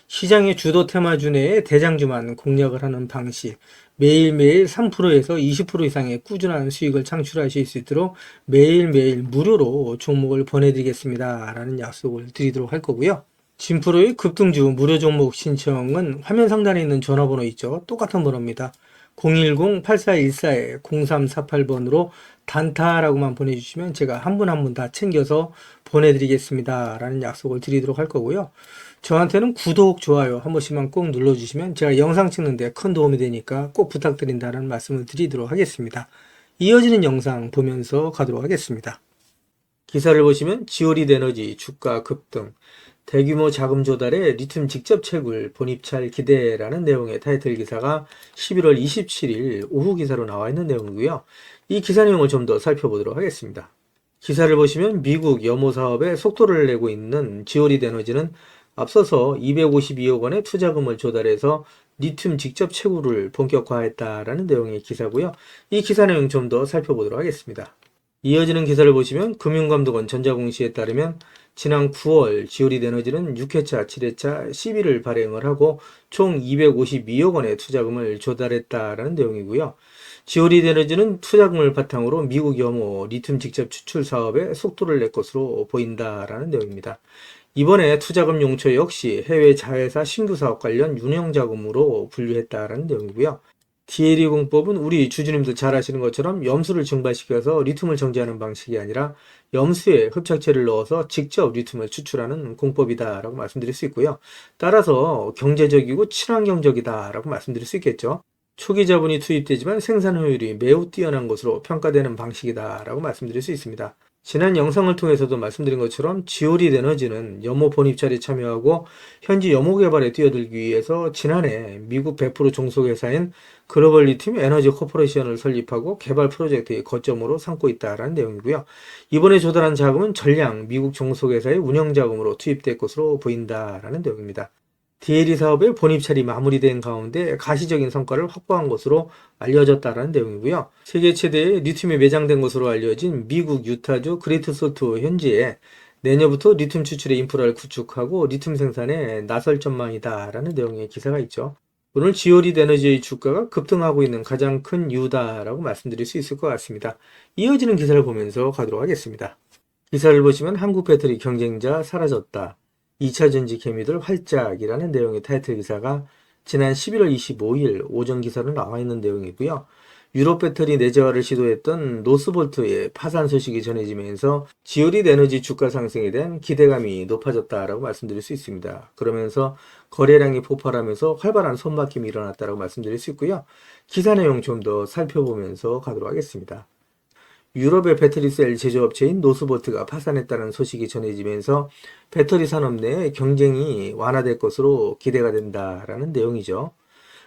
시장의 주도 테마주 내에 대장주만 공략을 하는 방식, 매일매일 3%에서 20% 이상의 꾸준한 수익을 창출하실 수 있도록 매일매일 무료로 종목을 보내드리겠습니다 라는 약속을 드리도록 할 거고요. 진프로의 급등주 무료 종목 신청은 화면 상단에 있는 전화번호 있죠. 똑같은 번호입니다. 010-8414-0348번으로 단타라고만 보내주시면 제가 한 분 한 분 다 챙겨서 보내드리겠습니다 라는 약속을 드리도록 할 거고요. 저한테는 구독, 좋아요 한 번씩만 꼭 눌러주시면 제가 영상 찍는데 큰 도움이 되니까 꼭 부탁드린다는 말씀을 드리도록 하겠습니다. 이어지는 영상 보면서 가도록 하겠습니다. 기사를 보시면 지오리드 에너지 주가 급등, 대규모 자금 조달에 리튬 직접 채굴 본입찰 기대라는 내용의 타이틀 기사가 11월 27일 오후 기사로 나와 있는 내용이고요. 이 기사 내용을 좀 더 살펴보도록 하겠습니다. 기사를 보시면 미국 염호 사업에 속도를 내고 있는 지오리드 에너지는 앞서서 252억 원의 투자금을 조달해서 리튬 직접 채굴을 본격화했다라는 내용의 기사고요. 이 기사 내용 좀 더 살펴보도록 하겠습니다. 이어지는 기사를 보시면 금융감독원 전자공시에 따르면 지난 9월 지오리드 에너지는 6회차, 7회차 시비를 발행을 하고 총 252억 원의 투자금을 조달했다라는 내용이고요. 지오리드 에너지는 투자금을 바탕으로 미국 염호 리튬 직접 추출 사업에 속도를 낼 것으로 보인다라는 내용입니다. 이번에 투자금 용처 역시 해외 자회사 신규 사업 관련 운영자금으로 분류했다라는 내용이고요. DLE 공법은 우리 주주님들 잘 아시는 것처럼 염수를 증발시켜서 리튬을 정제하는 방식이 아니라 염수에 흡착제를 넣어서 직접 리튬을 추출하는 공법이다라고 말씀드릴 수 있고요. 따라서 경제적이고 친환경적이다라고 말씀드릴 수 있겠죠. 초기 자본이 투입되지만 생산 효율이 매우 뛰어난 것으로 평가되는 방식이다라고 말씀드릴 수 있습니다. 지난 영상을 통해서도 말씀드린 것처럼 지오릿 에너지는 염호 본입찰에 참여하고 현지 염호 개발에 뛰어들기 위해서 지난해 미국 100% 종속회사인 글로벌 리튬 에너지 코퍼레이션을 설립하고 개발 프로젝트의 거점으로 삼고 있다라는 내용이고요. 이번에 조달한 자금은 전량 미국 종속회사의 운영 자금으로 투입될 것으로 보인다라는 내용입니다. DLE 사업의 본입찰이 마무리된 가운데 가시적인 성과를 확보한 것으로 알려졌다는 내용이고요. 세계 최대의 리튬이 매장된 것으로 알려진 미국 유타주 그레이트 솔트 현지에 내년부터 리튬 추출의 인프라를 구축하고 리튬 생산에 나설 전망이다라는 내용의 기사가 있죠. 오늘 지오릿 에너지의 주가가 급등하고 있는 가장 큰 이유다라고 말씀드릴 수 있을 것 같습니다. 이어지는 기사를 보면서 가도록 하겠습니다. 기사를 보시면 한국 배터리 경쟁자 사라졌다. 2차전지 개미들 활짝이라는 내용의 타이틀 기사가 지난 11월 25일 오전 기사로 나와 있는 내용이고요. 유럽 배터리 내재화를 시도했던 노스볼트의 파산 소식이 전해지면서 지오릿 에너지 주가 상승에 대한 기대감이 높아졌다라고 말씀드릴 수 있습니다. 그러면서 거래량이 폭발하면서 활발한 손바뀜이 일어났다라고 말씀드릴 수 있고요. 기사 내용 좀 더 살펴보면서 가도록 하겠습니다. 유럽의 배터리셀 제조업체인 노스볼트가 파산했다는 소식이 전해지면서 배터리 산업 내 경쟁이 완화될 것으로 기대가 된다라는 내용이죠.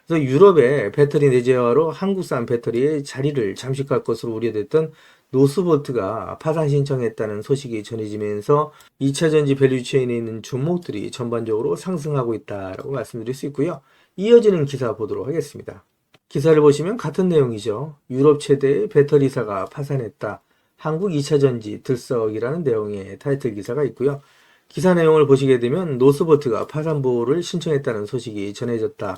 그래서 유럽의 배터리 내재화로 한국산 배터리의 자리를 잠식할 것으로 우려됐던 노스볼트가 파산 신청했다는 소식이 전해지면서 2차전지 밸류체인에 있는 종목들이 전반적으로 상승하고 있다라고 말씀드릴 수 있고요. 이어지는 기사 보도록 하겠습니다. 기사를 보시면 같은 내용이죠. 유럽 최대의 배터리사가 파산했다. 한국 2차전지 들썩이라는 내용의 타이틀 기사가 있고요. 기사 내용을 보시게 되면 노스볼트가 파산 보호를 신청했다는 소식이 전해졌다.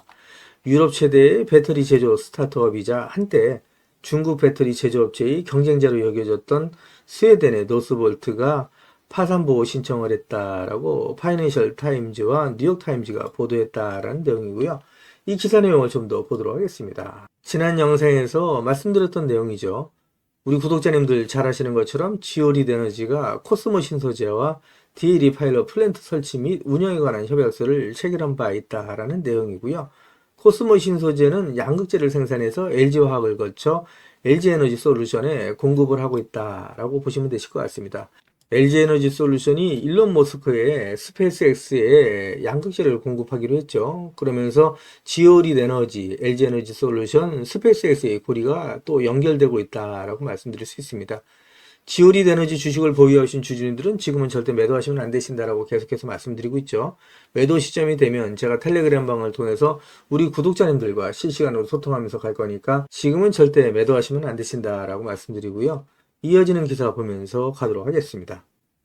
유럽 최대의 배터리 제조 스타트업이자 한때 중국 배터리 제조업체의 경쟁자로 여겨졌던 스웨덴의 노스볼트가 파산 보호 신청을 했다라고 파이낸셜 타임즈와 뉴욕 타임즈가 보도했다라는 내용이고요. 이 기사 내용을 좀 더 보도록 하겠습니다. 지난 영상에서 말씀드렸던 내용이죠. 우리 구독자님들 잘 아시는 것처럼 지오릿 에너지가 코스모 신소재와 DLE 파일럿 플랜트 설치 및 운영에 관한 협약서를 체결한 바 있다라는 내용이고요. 코스모 신소재는 양극재를 생산해서 LG화학을 거쳐 LG에너지 솔루션에 공급을 하고 있다라고 보시면 되실 것 같습니다. LG에너지 솔루션이 일론 머스크의 스페이스X에 양극재를 공급하기로 했죠. 그러면서 지오릿 에너지, LG에너지 솔루션, 스페이스X의 고리가 또 연결되고 있다라고 말씀드릴 수 있습니다. 지오릿 에너지 주식을 보유하신 주주님들은 지금은 절대 매도하시면 안 되신다라고 계속해서 말씀드리고 있죠. 매도 시점이 되면 제가 텔레그램 방을 통해서 우리 구독자님들과 실시간으로 소통하면서 갈 거니까 지금은 절대 매도하시면 안 되신다라고 말씀드리고요. 이어지는 기사 보면서 가도록 하겠습니다.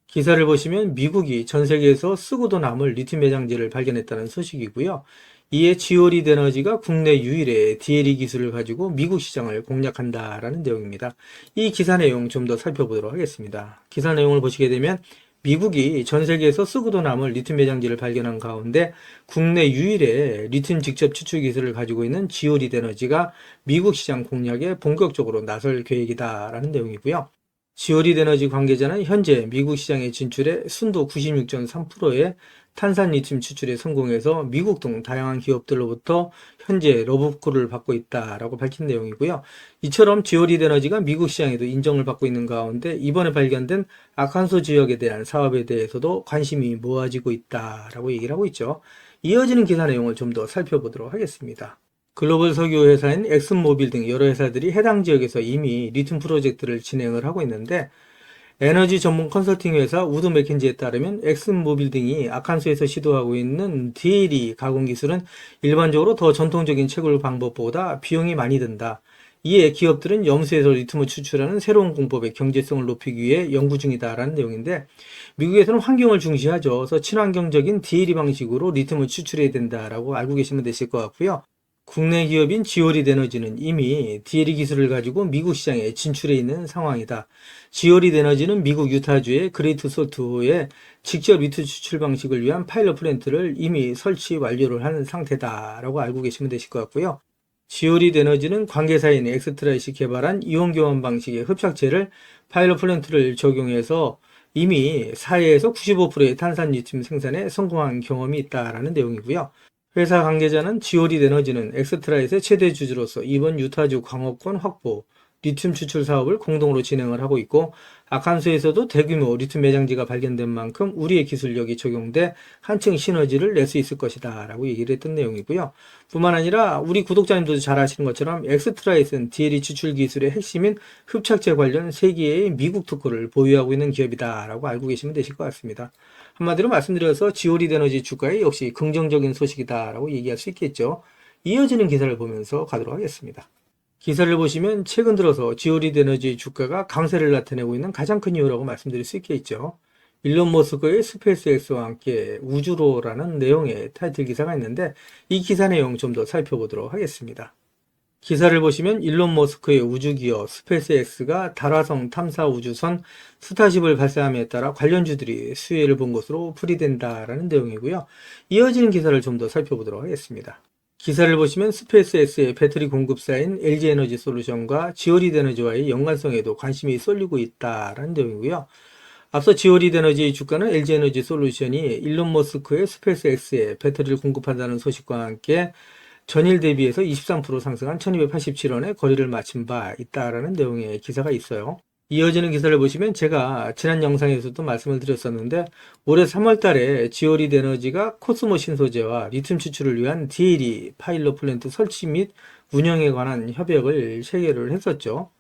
기사를 보시면 미국이 전 세계에서 쓰고도 남을 리튬 매장재를 발견했다는 소식이고요. 이에 지오릿 에너지가 국내 유일의 DLE 기술을 가지고 미국 시장을 공략한다라는 내용입니다. 이 기사 내용 좀 더 살펴보도록 하겠습니다. 기사 내용을 보시게 되면 미국이 전 세계에서 쓰고도 남을 리튬 매장재를 발견한 가운데 국내 유일의 리튬 직접 추출 기술을 가지고 있는 지오릿 에너지가 미국 시장 공략에 본격적으로 나설 계획이다라는 내용이고요. 지오릿 에너지 관계자는 현재 미국 시장에 진출해 순도 96.3%의 탄산 리튬 추출에 성공해서 미국 등 다양한 기업들로부터 현재 러브콜을 받고 있다라고 밝힌 내용이고요. 이처럼 지오릿 에너지가 미국 시장에도 인정을 받고 있는 가운데 이번에 발견된 아칸소 지역에 대한 사업에 대해서도 관심이 모아지고 있다라고 얘기를 하고 있죠. 이어지는 기사 내용을 좀 더 살펴보도록 하겠습니다. 글로벌 석유 회사인 엑슨모빌 등 여러 회사들이 해당 지역에서 이미 리튬 프로젝트를 진행을 하고 있는데 에너지 전문 컨설팅 회사 우드 맥켄지에 따르면 엑슨모빌 등이 아칸소에서 시도하고 있는 DLE 가공 기술은 일반적으로 더 전통적인 채굴 방법보다 비용이 많이 든다. 이에 기업들은 염수에서 리튬을 추출하는 새로운 공법의 경제성을 높이기 위해 연구 중이다라는 내용인데 미국에서는 환경을 중시하죠. 그래서 친환경적인 DLE 방식으로 리튬을 추출해야 된다라고 알고 계시면 되실 것 같고요. 국내 기업인 지오릿 에너지는 이미 DLE 기술을 가지고 미국 시장에 진출해 있는 상황이다. 지오릿 에너지는 미국 유타주의 그레이트 솔트호에 직접 리튬 추출 방식을 위한 파일럿 플랜트를 이미 설치 완료를 한 상태다라고 알고 계시면 되실 것 같고요. 지오릿 에너지는 관계사인 엑스트라이시 개발한 이온 교환 방식의 흡착제를 파일럿 플랜트를 적용해서 이미 사회에서 95%의 탄산 리튬 생산에 성공한 경험이 있다라는 내용이고요. 회사 관계자는 지오릿 에너지는 엑스트라잇의 최대 주주로서 이번 유타주 광업권 확보, 리튬 추출 사업을 공동으로 진행을 하고 있고, 아칸소에서도 대규모 리튬 매장지가 발견된 만큼 우리의 기술력이 적용돼 한층 시너지를 낼 수 있을 것이다 라고 얘기를 했던 내용이고요. 뿐만 아니라 우리 구독자님들도 잘 아시는 것처럼 엑스트라잇은 DLE 추출 기술의 핵심인 흡착제 관련 세계의 미국 특허를 보유하고 있는 기업이다 라고 알고 계시면 되실 것 같습니다. 한마디로 말씀드려서 지오릿 에너지 주가에 역시 긍정적인 소식이다라고 얘기할 수 있겠죠. 이어지는 기사를 보면서 가도록 하겠습니다. 기사를 보시면 최근 들어서 지오릿 에너지 주가가 강세를 나타내고 있는 가장 큰 이유라고 말씀드릴 수 있겠죠. 일론 머스크의 스페이스X와 함께 우주로라는 내용의 타이틀 기사가 있는데 이 기사 내용 좀 더 살펴보도록 하겠습니다. 기사를 보시면 일론 머스크의 우주기업 스페이스X가 달화성 탐사 우주선 스타쉽을 발사함에 따라 관련주들이 수혜를 본 것으로 풀이된다라는 내용이고요. 이어지는 기사를 좀 더 살펴보도록 하겠습니다. 기사를 보시면 스페이스X의 배터리 공급사인 LG에너지 솔루션과 지오릿 에너지와의 연관성에도 관심이 쏠리고 있다라는 내용이고요. 앞서 지오릿 에너지의 주가는 LG에너지 솔루션이 일론 머스크의 스페이스X에 배터리를 공급한다는 소식과 함께 전일 대비해서 23% 상승한 1287원에 거래를 마친 바 있다라는 내용의 기사가 있어요. 이어지는 기사를 보시면 제가 지난 영상에서도 말씀을 드렸었는데 올해 3월 달에 지오릿 에너지가 코스모 신소재와 리튬 추출을 위한 DLE 파일럿 플랜트 설치 및 운영에 관한 협약을 체결을 했었죠.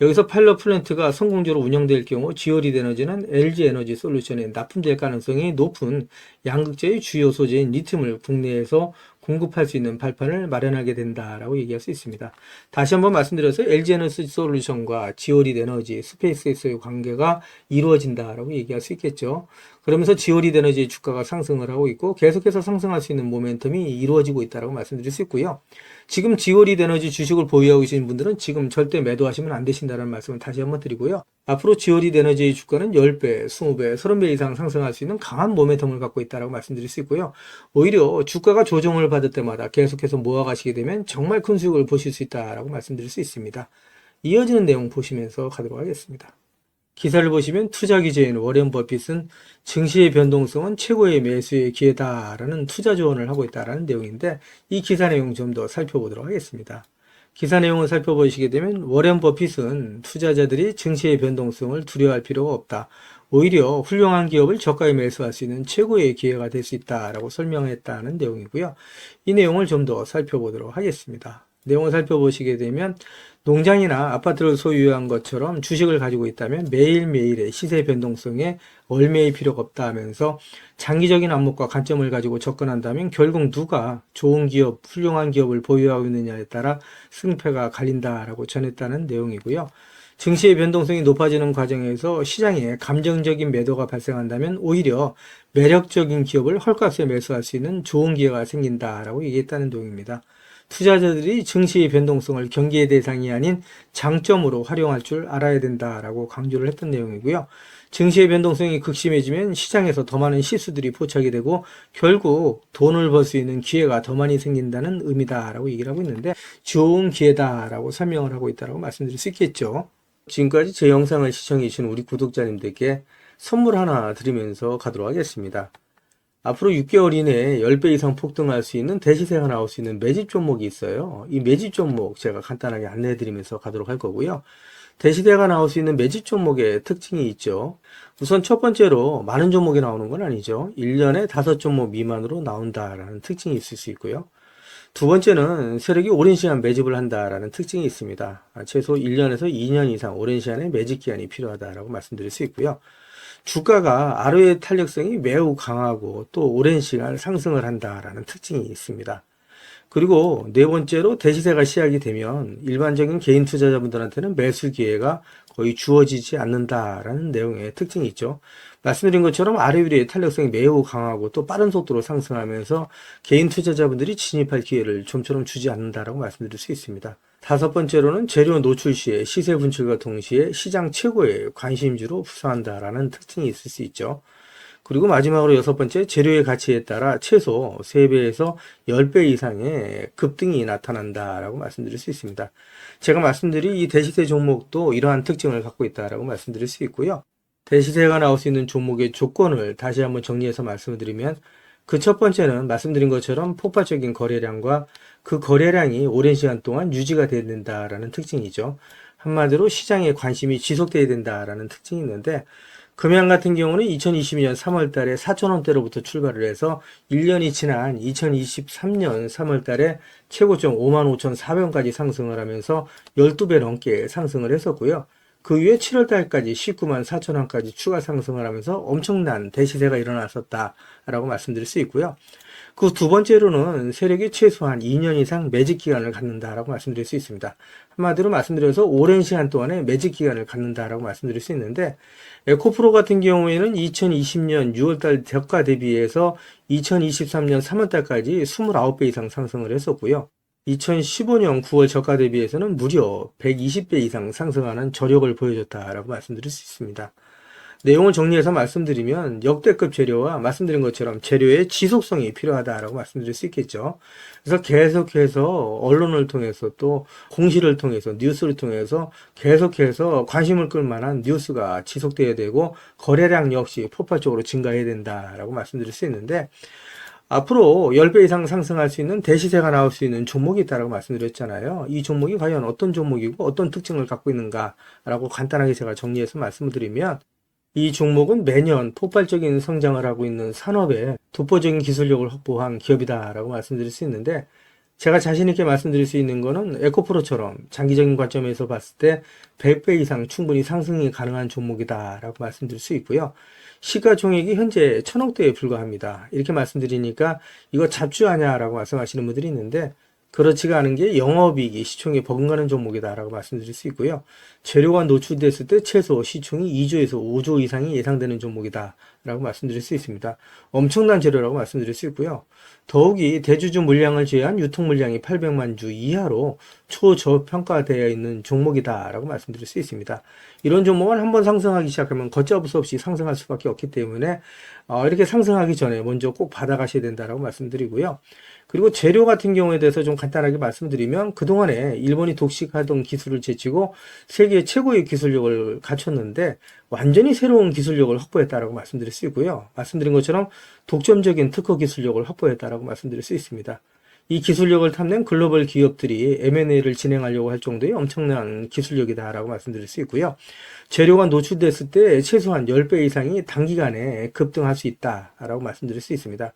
여기서 파일럿 플랜트가 성공적으로 운영될 경우 지오릿 에너지는 LG 에너지 솔루션에 납품될 가능성이 높은 양극재의 주요 소재인 리튬을 국내에서 공급할 수 있는 발판을 마련하게 된다라고 얘기할 수 있습니다. 다시 한번 말씀드려서 LG 에너지 솔루션과 지오릿 에너지, 스페이스X의 관계가 이루어진다라고 얘기할 수 있겠죠. 그러면서 지오릿 에너지의 주가가 상승을 하고 있고 계속해서 상승할 수 있는 모멘텀이 이루어지고 있다라고 말씀드릴 수 있고요. 지금 지오릿 에너지 주식을 보유하고 계신 분들은 지금 절대 매도하시면 안 되신다는 말씀을 다시 한번 드리고요. 앞으로 지오릿 에너지의 주가는 10배, 20배, 30배 이상 상승할 수 있는 강한 모멘텀을 갖고 있다고 말씀드릴 수 있고요. 오히려 주가가 조정을 받을 때마다 계속해서 모아가시게 되면 정말 큰 수익을 보실 수 있다고 말씀드릴 수 있습니다. 이어지는 내용 보시면서 가도록 하겠습니다. 기사를 보시면 투자 기재인 워렌 버핏은 증시의 변동성은 최고의 매수의 기회다라는 투자 조언을 하고 있다는 내용인데 이 기사 내용 좀 더 살펴보도록 하겠습니다. 기사 내용을 살펴보시게 되면 워렌 버핏은 투자자들이 증시의 변동성을 두려워할 필요가 없다. 오히려 훌륭한 기업을 저가에 매수할 수 있는 최고의 기회가 될 수 있다라고 설명했다는 내용이고요. 이 내용을 좀 더 살펴보도록 하겠습니다. 내용을 살펴보시게 되면 농장이나 아파트를 소유한 것처럼 주식을 가지고 있다면 매일매일의 시세 변동성에 얽매일 필요가 없다 하면서 장기적인 안목과 관점을 가지고 접근한다면 결국 누가 좋은 기업, 훌륭한 기업을 보유하고 있느냐에 따라 승패가 갈린다라고 전했다는 내용이고요. 증시의 변동성이 높아지는 과정에서 시장에 감정적인 매도가 발생한다면 오히려 매력적인 기업을 헐값에 매수할 수 있는 좋은 기회가 생긴다라고 얘기했다는 내용입니다. 투자자들이 증시의 변동성을 경계의 대상이 아닌 장점으로 활용할 줄 알아야 된다라고 강조를 했던 내용이고요. 증시의 변동성이 극심해지면 시장에서 더 많은 실수들이 포착이 되고 결국 돈을 벌 수 있는 기회가 더 많이 생긴다는 의미다라고 얘기를 하고 있는데 좋은 기회다라고 설명을 하고 있다고 말씀드릴 수 있겠죠. 지금까지 제 영상을 시청해 주신 우리 구독자님들께 선물 하나 드리면서 가도록 하겠습니다. 앞으로 6개월 이내에 10배 이상 폭등할 수 있는 대시세가 나올 수 있는 매집 종목이 있어요. 이 매집 종목 제가 간단하게 안내해 드리면서 가도록 할 거고요. 대시세가 나올 수 있는 매집 종목의 특징이 있죠. 우선 첫 번째로 많은 종목이 나오는 건 아니죠. 1년에 5종목 미만으로 나온다라는 특징이 있을 수 있고요. 두 번째는 세력이 오랜 시간 매집을 한다라는 특징이 있습니다. 최소 1년에서 2년 이상 오랜 시간의 매집 기간이 필요하다라고 말씀드릴 수 있고요. 주가가 ROE 탄력성이 매우 강하고 또 오랜 시간 상승을 한다라는 특징이 있습니다. 그리고 네 번째로 대시세가 시작이 되면 일반적인 개인 투자자분들한테는 매수 기회가 거의 주어지지 않는다라는 내용의 특징이 있죠. 말씀드린 것처럼 아래 위의 탄력성이 매우 강하고 또 빠른 속도로 상승하면서 개인 투자자분들이 진입할 기회를 좀처럼 주지 않는다라고 말씀드릴 수 있습니다. 다섯 번째로는 재료 노출 시에 시세 분출과 동시에 시장 최고의 관심주로 부상한다라는 특징이 있을 수 있죠. 그리고 마지막으로 여섯 번째, 재료의 가치에 따라 최소 3배에서 10배 이상의 급등이 나타난다라고 말씀드릴 수 있습니다. 제가 말씀드린 이 대시세 종목도 이러한 특징을 갖고 있다라고 말씀드릴 수 있고요. 대시세가 나올 수 있는 종목의 조건을 다시 한번 정리해서 말씀을 드리면, 그 첫 번째는 말씀드린 것처럼 폭발적인 거래량과 그 거래량이 오랜 시간 동안 유지가 돼야 된다라는 특징이죠. 한마디로 시장에 관심이 지속돼야 된다라는 특징이 있는데, 금양 같은 경우는 2022년 3월 달에 4,000원대로부터 출발을 해서 1년이 지난 2023년 3월 달에 최고점 55,400원까지 상승을 하면서 12배 넘게 상승을 했었고요. 그 후에 7월 달까지 194,000원까지 추가 상승을 하면서 엄청난 대시세가 일어났었다라고 말씀드릴 수 있고요. 그 두 번째로는 세력이 최소한 2년 이상 매집 기간을 갖는다라고 말씀드릴 수 있습니다. 한마디로 말씀드려서 오랜 시간 동안에 매집 기간을 갖는다라고 말씀드릴 수 있는데, 에코프로 같은 경우에는 2020년 6월달 저가 대비해서 2023년 3월달까지 29배 이상 상승을 했었고요. 2015년 9월 저가 대비해서는 무려 120배 이상 상승하는 저력을 보여줬다라고 말씀드릴 수 있습니다. 내용을 정리해서 말씀드리면 역대급 재료와 말씀드린 것처럼 재료의 지속성이 필요하다라고 말씀드릴 수 있겠죠. 그래서 계속해서 언론을 통해서 또 공시를 통해서 뉴스를 통해서 계속해서 관심을 끌 만한 뉴스가 지속돼야 되고 거래량 역시 폭발적으로 증가해야 된다라고 말씀드릴 수 있는데, 앞으로 10배 이상 상승할 수 있는 대시세가 나올 수 있는 종목이 있다고 말씀드렸잖아요. 이 종목이 과연 어떤 종목이고 어떤 특징을 갖고 있는가라고 간단하게 제가 정리해서 말씀을 드리면, 이 종목은 매년 폭발적인 성장을 하고 있는 산업에 독보적인 기술력을 확보한 기업이다라고 말씀드릴 수 있는데, 제가 자신 있게 말씀드릴 수 있는 거는 에코프로처럼 장기적인 관점에서 봤을 때 100배 이상 충분히 상승이 가능한 종목이다라고 말씀드릴 수 있고요. 시가총액이 현재 1,000억대에 불과합니다. 이렇게 말씀드리니까 이거 잡주하냐라고 말씀하시는 분들이 있는데, 그렇지가 않은 게 영업이익이 시총에 버금가는 종목이다라고 말씀드릴 수 있고요. 재료가 노출됐을 때 최소 시총이 2조에서 5조 이상이 예상되는 종목이다라고 말씀드릴 수 있습니다. 엄청난 재료라고 말씀드릴 수 있고요. 더욱이 대주주 물량을 제외한 유통 물량이 800만 주 이하로 초저평가되어 있는 종목이다라고 말씀드릴 수 있습니다. 이런 종목은 한번 상승하기 시작하면 걷잡을 수 없이 상승할 수밖에 없기 때문에 이렇게 상승하기 전에 먼저 꼭 받아가셔야 된다라고 말씀드리고요. 그리고 재료 같은 경우에 대해서 좀 간단하게 말씀드리면, 그동안에 일본이 독식하던 기술을 제치고 세계 최고의 기술력을 갖췄는데 완전히 새로운 기술력을 확보했다라고 말씀드릴 수 있고요. 말씀드린 것처럼 독점적인 특허 기술력을 확보했다라고 말씀드릴 수 있습니다. 이 기술력을 탐낸 글로벌 기업들이 M&A를 진행하려고 할 정도의 엄청난 기술력이다라고 말씀드릴 수 있고요. 재료가 노출됐을 때 최소한 10배 이상이 단기간에 급등할 수 있다라고 말씀드릴 수 있습니다.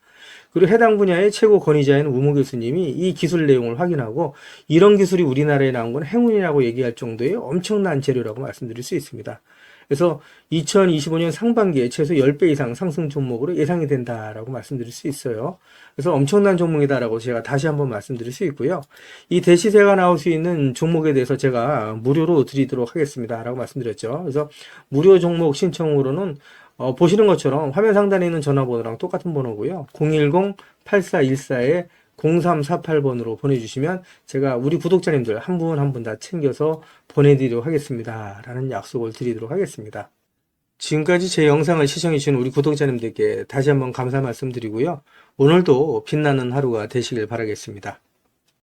그리고 해당 분야의 최고 권위자인 우모 교수님이 이 기술 내용을 확인하고 이런 기술이 우리나라에 나온 건 행운이라고 얘기할 정도의 엄청난 재료라고 말씀드릴 수 있습니다. 그래서 2025년 상반기에 최소 10배 이상 상승 종목으로 예상이 된다라고 말씀드릴 수 있어요. 그래서 엄청난 종목이다라고 제가 다시 한번 말씀드릴 수 있고요. 이 대시세가 나올 수 있는 종목에 대해서 제가 무료로 드리도록 하겠습니다라고 말씀드렸죠. 그래서 무료 종목 신청으로는 보시는 것처럼 화면 상단에 있는 전화번호랑 똑같은 번호고요. 010-8414에 0348번으로 보내주시면 제가 우리 구독자님들 한 분 한 분 다 챙겨서 보내드리도록 하겠습니다 라는 약속을 드리도록 하겠습니다. 지금까지 제 영상을 시청해주신 우리 구독자님들께 다시 한번 감사 말씀드리고요. 오늘도 빛나는 하루가 되시길 바라겠습니다.